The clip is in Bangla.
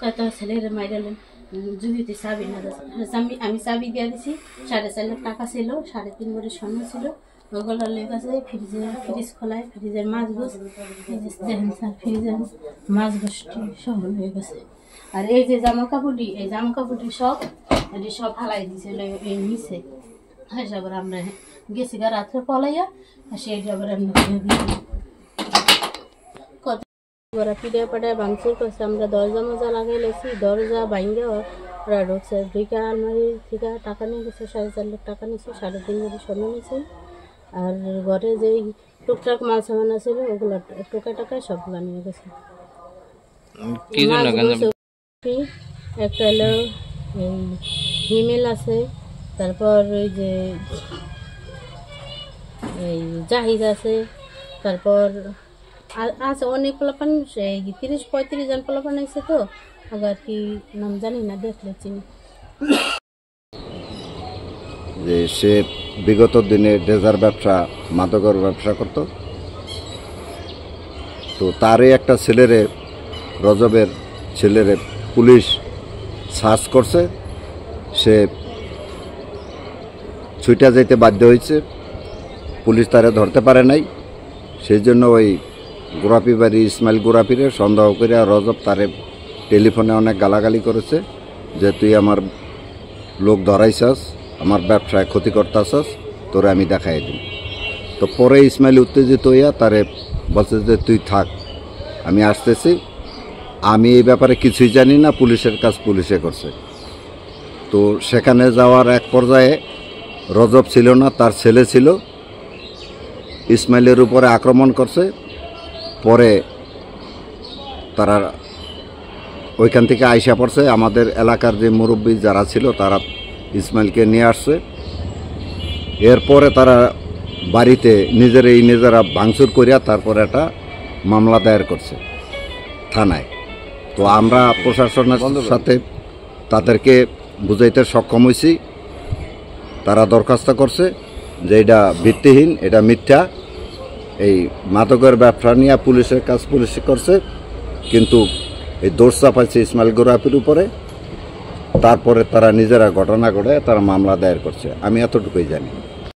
কত ছেলের মাইরালেন যদি চাবি না আমি চাবি দিয়ে দিছি 4.5 লাখ টাকা ছিল 3.5 ভরি স্বর্ণ ছিল ওগুলো লেগে আছে ফ্রিজ খোলায় ফ্রিজের মাছ গোস দেখেন স্যার ফ্রিজের মাছ গোষ্ঠী সব হয়ে গেছে আর এই যে জামা কাপড়টি সব ফালাই দিয়েছিল এই নিচে সবার আমরা গেছি গা রাত্রে পলাইয়া আর সেই যাবার আমরা ওরা পিড়ে পাড়ায় ভাঙচুর করছে আমরা দরজা মজা লাগাই লেছি দরজা ভাঙে ওরা ঢুকছে দুইটা আলমারি থেকে টাকা নিয়ে গেছে 4.5 লাখ টাকা নিয়েছে 3.5 ভরি স্বর্ণ নিয়েছে আর ঘরে যেই টুকটাক মাল সামান ছিল ওগুলো টাকায় সবগুলো নিয়ে গেছে একটা হলো হিমেল আছে তারপর ওই যে এই জাহিদ আছে তারপর আছে অনেক পোলাপান 30-35 জন পোলাপান আছে তো আবার কি নাম জানি না দেখলে চিনি যে সে বিগত দিনে ডেজার ব্যবসা মাদকের ব্যবসা করত তো তারই একটা ছেলেরে রজবের ছেলেরে পুলিশ সার্চ করছে সে ছুটে যেতে বাধ্য হয়েছে পুলিশ তারে ধরতে পারে নাই সেই জন্য ওই গোরাপি বাড়ি ইসমাইল গোরাপিরে সন্দেহ করে রজব তারে টেলিফোনে অনেক গালাগালি করেছে যে তুই আমার লোক ধরাইছাস আমার ব্যবসায় ক্ষতি করতেছাস তোরে আমি দেখাই দিই তো পরে ইসমাইল উত্তেজিত হইয়া তারে বলছে যে তুই থাক আমি আসতেছি আমি এই ব্যাপারে কিছুই জানি না পুলিশের কাজ পুলিশে করছে তো সেখানে যাওয়ার এক পর্যায়ে রজব ছিল না তার ছেলে ছিল ইসমাইলের উপরে আক্রমণ করছে পরে তারা ওইখান থেকে আইসা পড়ছে আমাদের এলাকার যে মুরব্বী যারা ছিল তারা ইসমাইলকে নিয়ে আসছে এরপরে তারা বাড়িতে নিজেরা ভাঙচুর করিয়া তারপরে একটা মামলা দায়ের করছে থানায় তো আমরা প্রশাসনের সাথে তাদেরকে বুঝাইতে সক্ষম হয়েছি তারা দরখাস্ত করছে যে এটা ভিত্তিহীন এটা মিথ্যা এই মাদকের ব্যবসা নিয়ে পুলিশের কাজ পুলিশ করছে কিন্তু এই দোষ চাপাইছে ইসমাইল গোরাপির উপরে তারপরে তারা নিজেরা ঘটনা ঘটে তারা মামলা দায়ের করছে আমি এতটুকুই জানি